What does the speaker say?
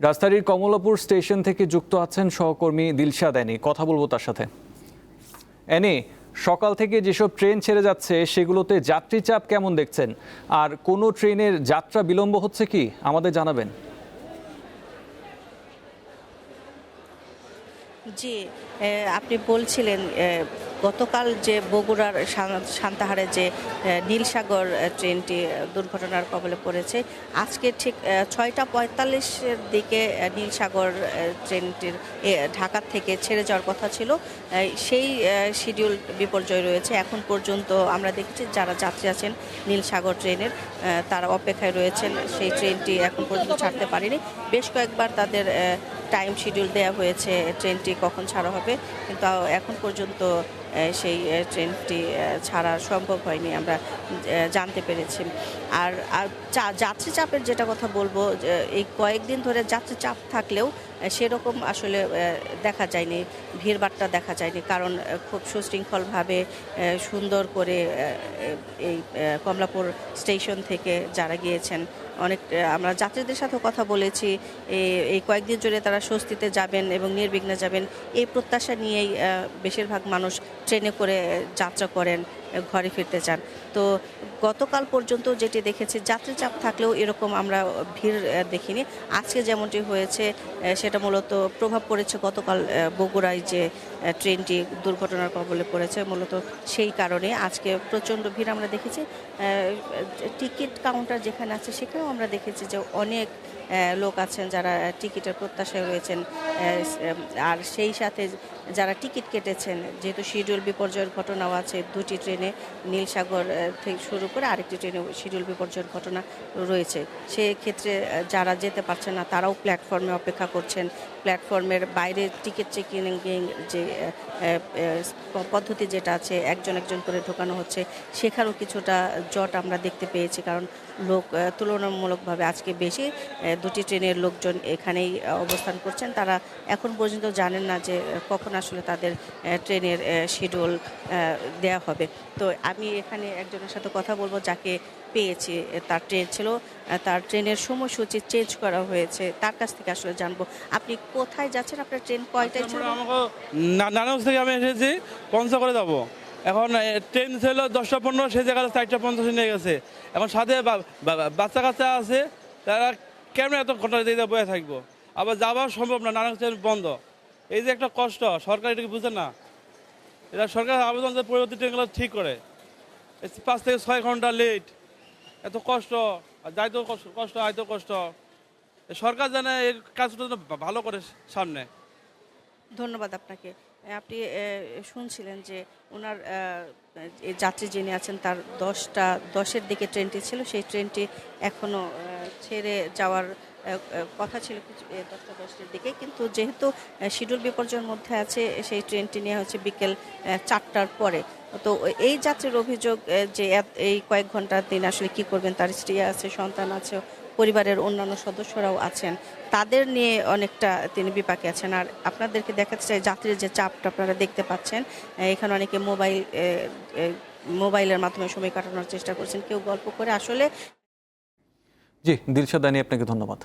রাজধানীর কমলাপুর স্টেশন থেকে যুক্ত আছেন সহকর্মী দিলশাদ এনি। কথা বলবো তার সাথে। এনি, সকাল থেকে যেসব ট্রেন ছেড়ে যাচ্ছে সেগুলোতে যাত্রী চাপ কেমন দেখছেন, আর কোনো ট্রেনের যাত্রা বিলম্ব হচ্ছে কি আমাদের জানাবেন। জি, আপনি বলছিলেন গতকাল যে বগুড়ার সান্তাহারে যে নীলসাগর ট্রেনটি দুর্ঘটনার কবলে পড়েছে, আজকে ঠিক ৬টা ৪৫-এর দিকে নীলসাগর ট্রেনটির ঢাকা থেকে ছেড়ে যাওয়ার কথা ছিল। সেই শিডিউল বিপর্যয় রয়েছে। এখন পর্যন্ত আমরা দেখেছি যারা যাত্রী আছেন নীলসাগর ট্রেনের, তারা অপেক্ষায় রয়েছেন। সেই ট্রেনটি এখন পর্যন্ত ছাড়তে পারেনি। বেশ কয়েকবার তাদের টাইম শিডিউল দেওয়া হয়েছে ট্রেনটি কখন ছাড়া হবে, কিন্তু এখন পর্যন্ত সেই ট্রেনটি ছাড়া সম্ভব হয়নি, আমরা জানতে পেরেছি। আর যাত্রী চাপের যেটা কথা বলবো, এই কয়েকদিন ধরে যাত্রী চাপ থাকলেও সেরকম আসলে দেখা যায়নি, ভিড়ভাট্টা দেখা যায়নি, কারণ খুব সুশৃঙ্খলভাবে সুন্দর করে এই কমলাপুর স্টেশন থেকে যারা গিয়েছেন, অনেক আমরা যাত্রীদের সাথেও কথা বলেছি। এই কয়েকদিন ধরে তারা স্বস্তিতে যাবেন এবং নির্বিঘ্নে যাবেন, এই প্রত্যাশা নিয়েই বেশিরভাগ মানুষ ট্রেনে করে যাত্রা করেন, ঘরে ফিরতে চান। তো গতকাল পর্যন্ত যেটি দেখেছি, যাত্রী চাপ থাকলেও এরকম আমরা ভিড় দেখিনি। আজকে যেমনটি হয়েছে সেটা মূলত প্রভাব পড়েছে গতকাল বগুড়ায় যে ট্রেনটি দুর্ঘটনার কবলে পড়েছে, মূলত সেই কারণে আজকে প্রচণ্ড ভিড় আমরা দেখেছি। টিকিট কাউন্টার যেখানে আছে সেখানেও আমরা দেখেছি যে অনেক লোক আছেন যারা টিকিটের প্রত্যাশায় রয়েছেন। আর সেই সাথে যারা টিকিট কেটেছেন, যেহেতু শিডিউল বিপর্যয়ের ঘটনাও আছে, দুটি ট্রেনে নীলসাগর থেকে শুরু করে আরেকটি ট্রেনে শিডিউল বিপর্যয়ের ঘটনা রয়েছে, সেক্ষেত্রে যারা যেতে পারছেন না তারাও প্ল্যাটফর্মে অপেক্ষা করছেন। প্ল্যাটফর্মের বাইরে টিকিট চেকিং যে পদ্ধতি যেটা আছে, একজন একজন করে ঢোকানো হচ্ছে, সেখানেও কিছুটা জট আমরা দেখতে পেয়েছি, কারণ লোক তুলনামূলকভাবে আজকে বেশি। দুটি ট্রেনের লোকজন এখানেই অবস্থান করছেন। তারা এখন পর্যন্ত জানেন না যে কখন আসলে তাদের ট্রেনের শিডিউল দেয়া হবে। তো আমি এখানে একজনের সাথে কথা বলবো যাকে পেয়েছি, তার ট্রেন ছিল, তার ট্রেনের সময়সূচি চেঞ্জ করা হয়েছে, তার কাছ থেকে আসলে জানবো। আপনি কোথায় যাচ্ছেন, আপনার ট্রেন কয়টায় ছিল? নারায়ণগঞ্জ থেকে আমি এসেছি, পঞ্চগড়ে যাবো। এখন ট্রেন ছিল 10টা 15, সেই জায়গায় 4টা 50 নিয়ে গেছে। এখন সাথে বাচ্চা কাচ্চা আছে, তারা কেমন এত ঘন্টা দিয়ে বয়ে থাকবো, আবার যাওয়া সম্ভব না, নারায়ণগঞ্জ বন্ধ। এই যে একটা কষ্ট, সরকার এটাকে বুঝে না। এটা সরকার আবেদন যে পরবর্তী ট্রেনগুলো ঠিক করে। 5 থেকে 6 ঘন্টা লেট, এত কষ্ট, যাইতেও কষ্ট, আইতেও কষ্ট। সরকার জানে এই কাজটা ভালো করে সামনে। ধন্যবাদ আপনাকে। আপনি শুনছিলেন যে ওনার যাত্রী যিনি আছেন তার 10টা 10-এর দিকে ট্রেনটি ছিল, সেই ট্রেনটি এখনও ছেড়ে যাওয়ার কথা ছিল 10টা 10-এর দিকে, কিন্তু যেহেতু শিডিউল বিপর্যয়ের মধ্যে আছে, সেই ট্রেনটি নিয়ে হচ্ছে বিকেল 4টার পরে। তো এই যাত্রীর অভিযোগ যে এই কয়েক ঘন্টা দিন আসলে কি করবেন, তার স্ত্রী আছে, সন্তান আছে, পরিবারের অন্যান্য সদস্যরাও আছেন, তাদের নিয়ে অনেকটা তিনি বিপাকে আছেন। আর আপনাদেরকে দেখাতে চাই যাত্রীর যে চাপটা আপনারা দেখতে পাচ্ছেন, এখানে অনেকে মোবাইলের মাধ্যমে সময় কাটানোর চেষ্টা করছেন, কেউ গল্প করে। আসলে জি, দিলশাদ এনি, আপনাকে ধন্যবাদ।